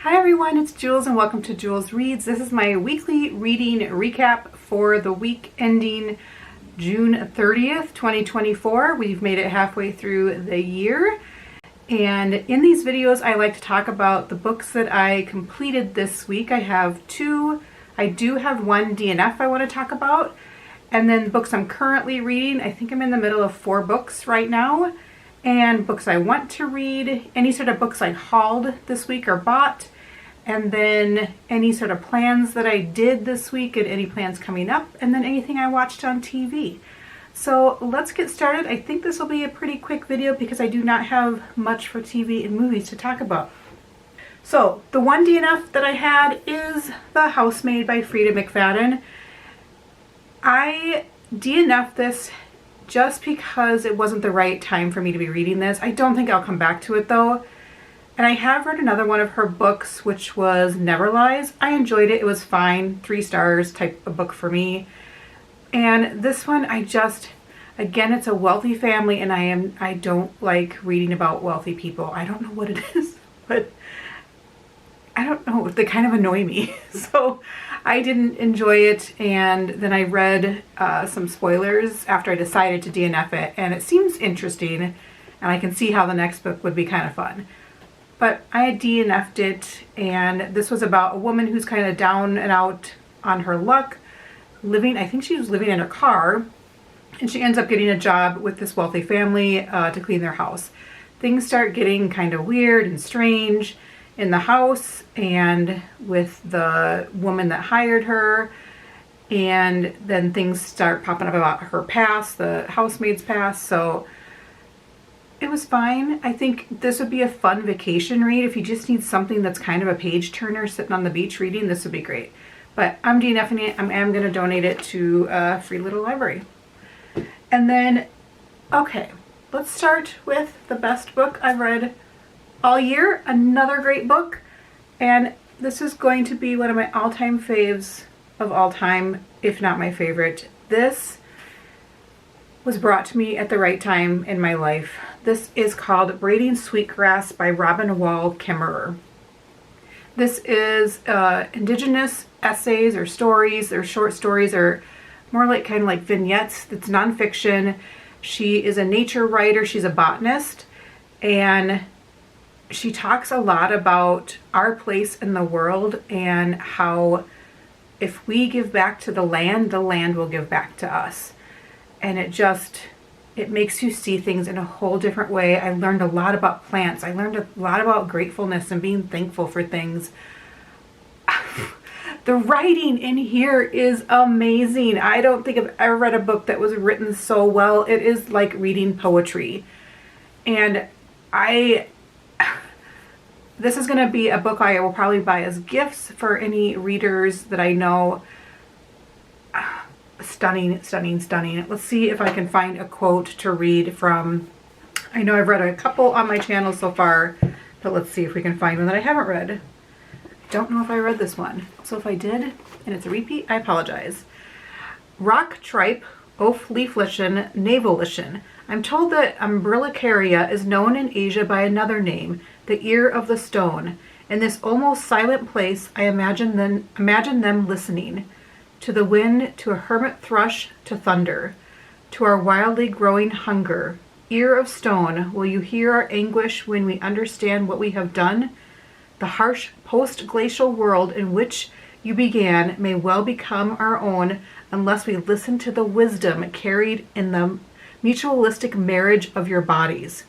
Hi everyone, it's Jules and welcome to Jules Reads. This is my weekly reading recap for the week ending June 30th, 2024. We've made it halfway through the year. And in these videos, I like to talk about the books that I completed this week. I have two. I do have one DNF I want to talk about. And then books I'm currently reading. I think I'm in the middle of 4 books right now. And books I want to read, any sort of books I hauled this week or bought, and then any sort of plans that I did this week and any plans coming up, and then anything I watched on TV. So let's get started. I think this will be a pretty quick video because I do not have much for TV and movies to talk about. So the one DNF that I had is The Housemaid by Freida McFadden. I DNF'd this just because it wasn't the right time for me to be reading this. I don't think I'll come back to it though. And I have read another one of her books, which was Never Lies. I enjoyed it. It was fine. 3 stars type of book for me. And this one, again, it's a wealthy family, and I don't like reading about wealthy people. I don't know what it is, but I don't know. They kind of annoy me. So I didn't enjoy it, and then I read some spoilers after I decided to DNF it, and it seems interesting, and I can see how the next book would be kind of fun. But I had DNF'd it, and this was about a woman who's kind of down and out on her luck, I think she was living in her car, and she ends up getting a job with this wealthy family to clean their house. Things start getting kind of weird and strange in the house and with the woman that hired her, and then things start popping up about her past, the housemaid's past. So it was fine. I think this would be a fun vacation read. If you just need something that's kind of a page turner sitting on the beach reading, this would be great. But I'm DNFing it. I am going to donate it to a free little library. And then, okay, let's start with the best book I've read all year. Another great book, and this is going to be one of my all-time faves of all time, if not my favorite. This was brought to me at the right time in my life. This is called Braiding Sweetgrass by Robin Wall Kimmerer. This is indigenous essays or stories or short stories, or more like kind of like vignettes. It's nonfiction. She is a nature writer. She's a botanist, and she talks a lot about our place in the world and how if we give back to the land will give back to us. And it makes you see things in a whole different way. I learned a lot about plants. I learned a lot about gratefulness and being thankful for things. The writing in here is amazing. I don't think I've ever read a book that was written so well. It is like reading poetry. And this is going to be a book I will probably buy as gifts for any readers that I know. Stunning, stunning, stunning. Let's see if I can find a quote to read from. I know I've read a couple on my channel so far, but let's see if we can find one that I haven't read. Don't know if I read this one. So if I did, and it's a repeat, I apologize. Rock tripe, oaf leaflichen, navellichen. I'm told that Umbilicaria is known in Asia by another name, the ear of the stone. In this almost silent place, I imagine them listening. To the wind, to a hermit thrush, to thunder, to our wildly growing hunger. Ear of stone, will you hear our anguish when we understand what we have done? The harsh post-glacial world in which you began may well become our own unless we listen to the wisdom carried in the mutualistic marriage of your bodies.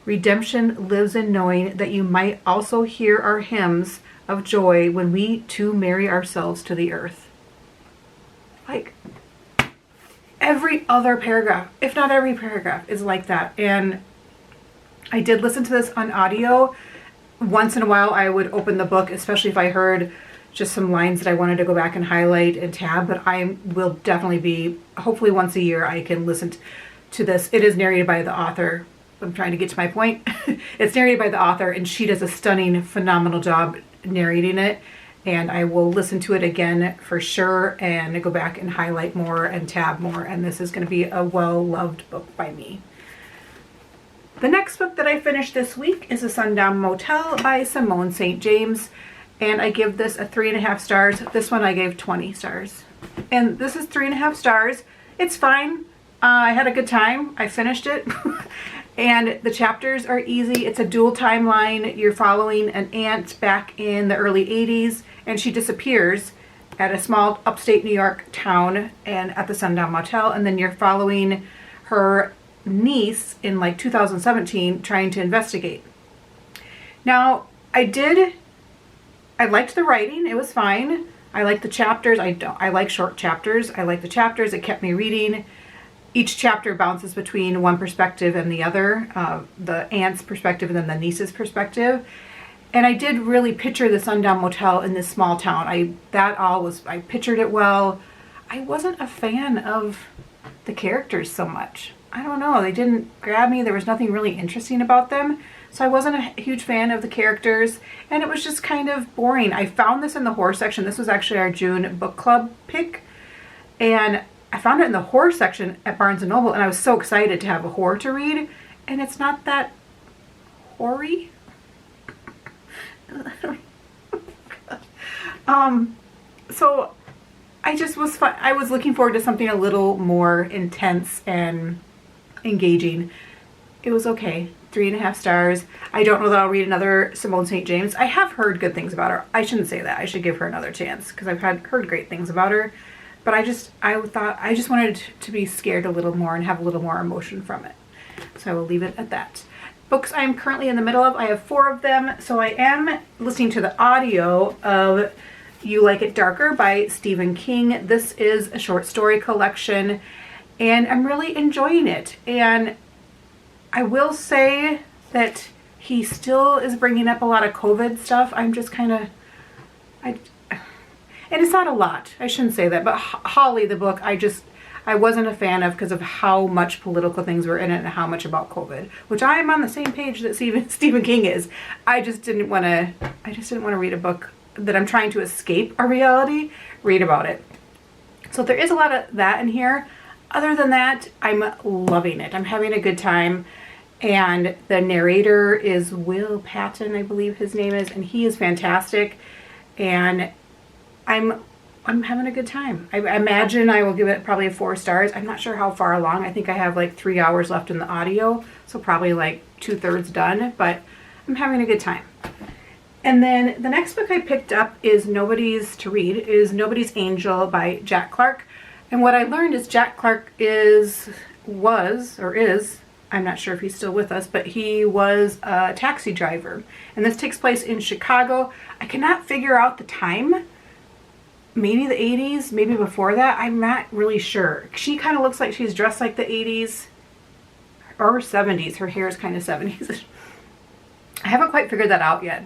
Redemption lives in knowing that you might also hear our hymns of joy when we too marry ourselves to the earth. Like, every other paragraph, if not every paragraph, is like that. And I did listen to this on audio. Once in a while I would open the book, especially if I heard just some lines that I wanted to go back and highlight and tab. But I will definitely be, hopefully once a year I can listen to this. It is narrated by the author. I'm trying to get to my point. It's narrated by the author, and she does a stunning, phenomenal job narrating it. And I will listen to it again for sure and go back and highlight more and tab more. And this is going to be a well-loved book by me. The next book that I finished this week is A Sundown Motel by Simone St. James. and I give this a 3.5 stars. This one I gave 20 stars. And this is 3.5 stars. It's fine. I had a good time. I finished it. And the chapters are easy. It's a dual timeline. You're following an aunt back in the early 80s, and she disappears at a small upstate New York town and at the Sundown Motel. And then you're following her niece in like 2017 trying to investigate. Now, I liked the writing. It was fine. I like the chapters. I like short chapters. I like the chapters. It kept me reading. Each chapter bounces between one perspective and the other, the aunt's perspective and then the niece's perspective. And I did really picture the Sundown Motel in this small town. I pictured it well. I wasn't a fan of the characters so much. I don't know. They didn't grab me. There was nothing really interesting about them. So I wasn't a huge fan of the characters, and it was just kind of boring. I found this in the horror section. This was actually our June book club pick, and I found it in the horror section at Barnes & Noble, and I was so excited to have a horror to read, and it's not that horror-y. So I just was fun. I was looking forward to something a little more intense and engaging. It was okay. 3.5 stars. I don't know that I'll read another Simone St. James. I have heard good things about her. I shouldn't say that. I should give her another chance because I've heard great things about her. But I just wanted to be scared a little more and have a little more emotion from it. So I will leave it at that. Books I'm currently in the middle of, I have 4 of them. So I am listening to the audio of You Like It Darker by Stephen King. This is a short story collection, and I'm really enjoying it. And I will say that he still is bringing up a lot of COVID stuff. I'm just kind of, and it's not a lot. I shouldn't say that, but Holly, the book, I wasn't a fan of because of how much political things were in it and how much about COVID, which I am on the same page that Stephen King is. I just didn't want to read a book that I'm trying to escape a reality, read about it. So there is a lot of that in here. Other than that, I'm loving it. I'm having a good time. And the narrator is Will Patton, I believe his name is, and he is fantastic. And I'm having a good time. I imagine I will give it probably 4 stars. I'm not sure how far along. I think I have like 3 hours left in the audio, so probably like 2/3 done, but I'm having a good time. And then the next book I picked up is Nobody's Angel by Jack Clark. And what I learned is Jack Clark was, I'm not sure if he's still with us, but he was a taxi driver. And this takes place in Chicago. I cannot figure out the time. Maybe the 80s, maybe before that. I'm not really sure. She kind of looks like she's dressed like the 80s or 70s. Her hair is kind of 70s. I haven't quite figured that out yet.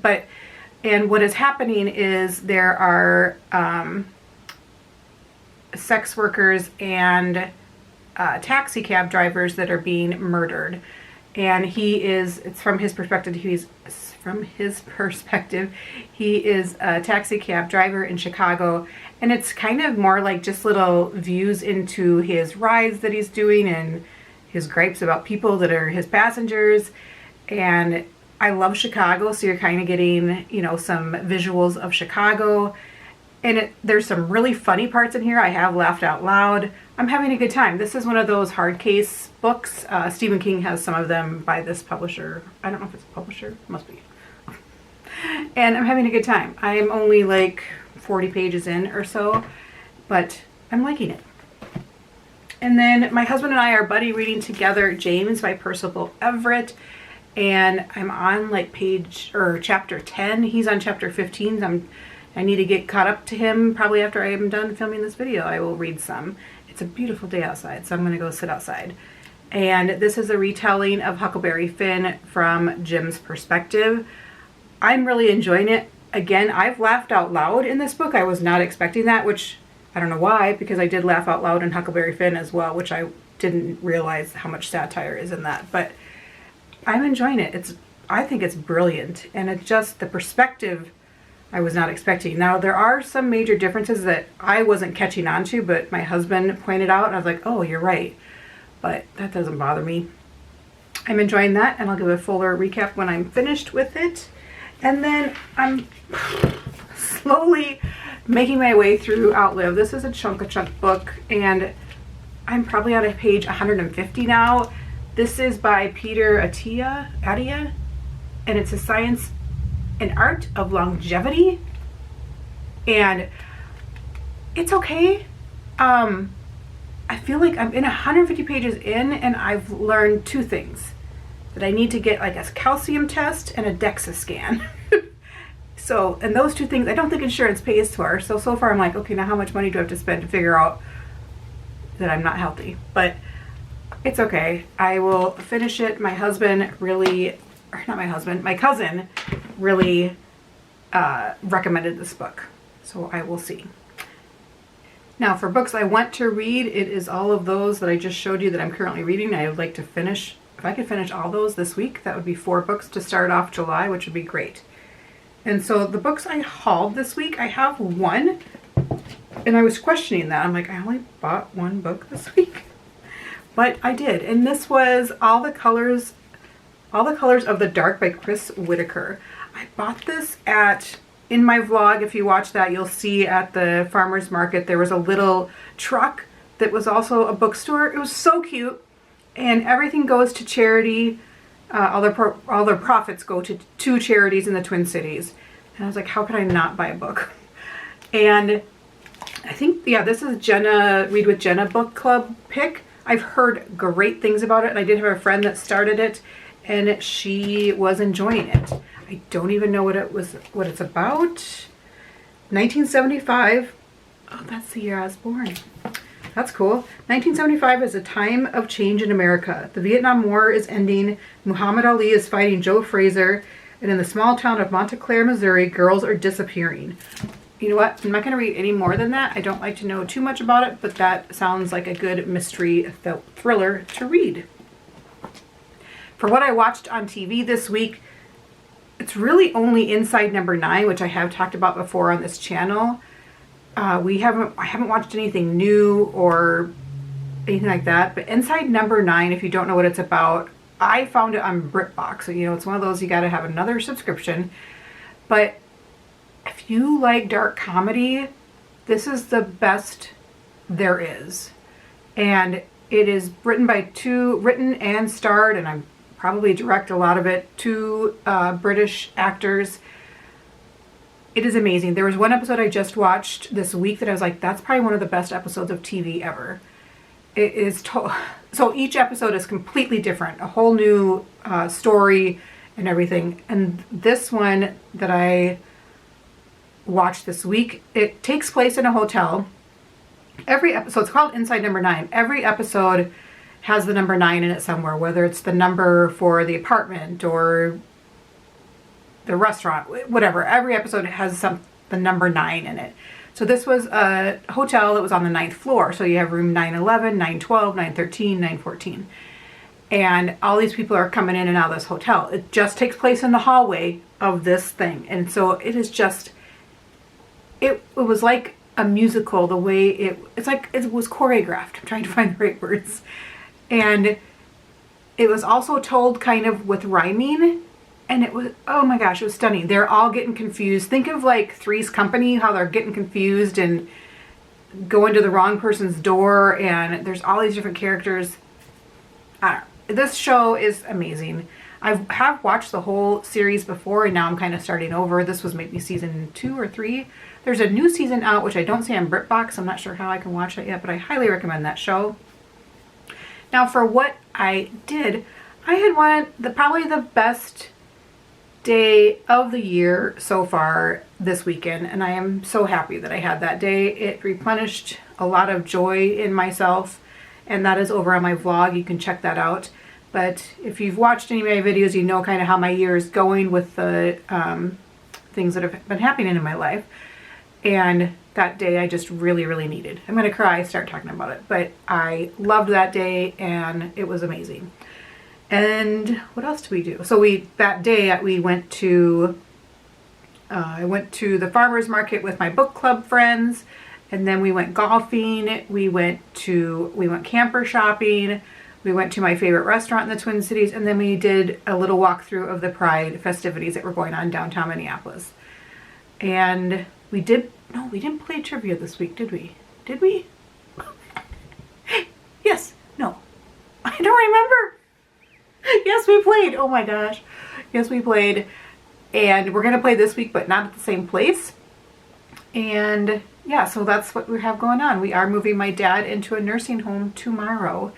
And what is happening is there are sex workers and taxi cab drivers that are being murdered. And it's from his perspective, he is a taxi cab driver in Chicago, and it's kind of more like just little views into his rides that he's doing and his gripes about people that are his passengers. And I love Chicago, so you're kind of getting, some visuals of Chicago. And there's some really funny parts in here. I have laughed out loud. I'm having a good time. This is one of those hard case books. Stephen King has some of them by this publisher. I don't know if it's a publisher. It must be. And I'm having a good time. I am only like 40 pages in or so, but I'm liking it. And then my husband and I are buddy reading together James by Percival Everett. And I'm on like chapter 10. He's on chapter 15. I need to get caught up to him. Probably after I am done filming this video, I will read some. It's a beautiful day outside, so I'm going to go sit outside. And this is a retelling of Huckleberry Finn from Jim's perspective. I'm really enjoying it. Again, I've laughed out loud in this book. I was not expecting that, which I don't know why, because I did laugh out loud in Huckleberry Finn as well, which I didn't realize how much satire is in that. But I'm enjoying it. I think it's brilliant, and it's just the perspective I was not expecting. Now, there are some major differences that I wasn't catching on to, but my husband pointed out, and I was like, oh, you're right. But that doesn't bother me. I'm enjoying that, and I'll give a fuller recap when I'm finished with it. And then slowly making my way through Outlive. This is a chunk book, and I'm probably on page 150 now. This is by Peter Attia, and it's a science and art of longevity, and it's okay. I feel like I'm in 150 pages in, and I've learned two things. That I need to get like a calcium test and a DEXA scan. So, and those two things, I don't think insurance pays for. So far I'm like, okay, now how much money do I have to spend to figure out that I'm not healthy? But it's okay. I will finish it. My cousin really recommended this book. So I will see. Now for books I want to read, it is all of those that I just showed you that I'm currently reading. I would like to finish, if I could finish all those this week, that would be 4 books to start off July, which would be great. And so the books I hauled this week, I have one, and I was questioning that. I'm like, I only bought 1 book this week, but I did. And this was All the Colors of the Dark by Chris Whitaker. I bought this in my vlog. If you watch that, you'll see at the farmer's market there was a little truck that was also a bookstore. It was so cute, and everything goes to charity. All their profits go to 2 charities in the Twin Cities. And I was like, how could I not buy a book? And I think, yeah, this is Jenna, Read with Jenna book club pick. I've heard great things about it, and I did have a friend that started it, and she was enjoying it. I don't even know what it's about. 1975. Oh, that's the year I was born. That's cool. 1975 is a time of change in America. The Vietnam War is ending. Muhammad Ali is fighting Joe Frazier. And in the small town of Montclair, Missouri, girls are disappearing. You know what? I'm not going to read any more than that. I don't like to know too much about it, but that sounds like a good mystery thriller to read. For what I watched on TV this week, it's really only Inside Number 9, which I have talked about before on this channel. I haven't watched anything new or anything like that, but Inside Number 9, if you don't know what it's about, I found it on BritBox. So, it's one of those you got to have another subscription. But if you like dark comedy, this is the best there is. And it is written and starred, and I'm probably direct a lot of it, 2 British actors. It is amazing. There was one episode I just watched this week that I was like, that's probably one of the best episodes of TV ever. It is so each episode is completely different, a whole new story and everything. And this one that I watched this week, it takes place in a hotel. Every episode, it's called Inside Number 9. Every episode has the number 9 in it somewhere, whether it's the number for the apartment or the restaurant, whatever. Every episode has the number 9 in it. So this was a hotel that was on the 9th floor. So you have room 911, 912, 913, 914. And all these people are coming in and out of this hotel. It just takes place in the hallway of this thing. And so it is just, it was like a musical, the way it's like it was choreographed. I'm trying to find the right words. And it was also told kind of with rhyming, and it was, oh my gosh, it was stunning. They're all getting confused. Think of like Three's Company, how they're getting confused and going to the wrong person's door, and there's all these different characters. I don't know. This show is amazing. I have watched the whole series before, and now I'm kind of starting over. This was maybe season 2 or 3. There's a new season out, which I don't see on BritBox. I'm not sure how I can watch that yet, but I highly recommend that show. Now for what I did, I had probably the best day of the year so far this weekend, and I am so happy that I had that day. It replenished a lot of joy in myself, and that is over on my vlog. You can check that out. But if you've watched any of my videos, you know kind of how my year is going with the things that have been happening in my life. And that day I just really, really needed. I'm going to cry, start talking about it. But I loved that day, and it was amazing. And what else did we do? So that day we went to, I went to the farmer's market with my book club friends, and then we went golfing. We went camper shopping. We went to my favorite restaurant in the Twin Cities, and then we did a little walkthrough of the Pride festivities that were going on downtown Minneapolis. And We did, no, we didn't play trivia this week, did we? Did we? Yes, no. I don't remember. Yes, we played. Oh my gosh. Yes, we played. And we're going to play this week, but not at the same place. And yeah, so that's what we have going on. We are moving my dad into a nursing home tomorrow.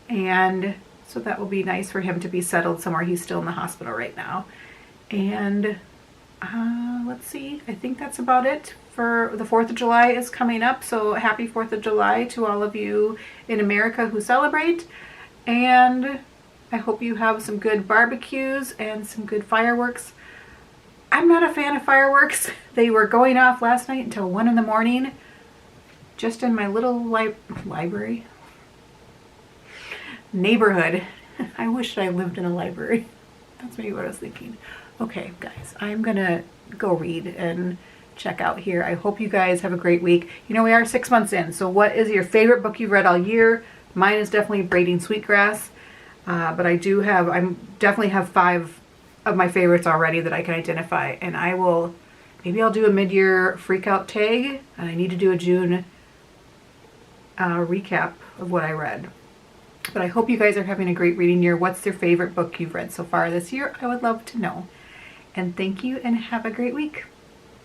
And so that will be nice for him to be settled somewhere. He's still in the hospital right now. And let's see, I think that's about it for the 4th of July is coming up. So happy 4th of July to all of you in America who celebrate. And I hope you have some good barbecues and some good fireworks. I'm not a fan of fireworks. They were going off last night until 1 in the morning, just in my little library neighborhood. I wish I lived in a library. That's maybe what I was thinking. Okay, guys, I'm gonna go read and check out here. I hope you guys have a great week. You know, we are 6 months in, so what is your favorite book you've read all year? Mine is definitely Braiding Sweetgrass, but I definitely have 5 of my favorites already that I can identify, and maybe I'll do a mid-year freak-out tag, and I need to do a June recap of what I read. But I hope you guys are having a great reading year. What's your favorite book you've read so far this year? I would love to know. And thank you, and have a great week.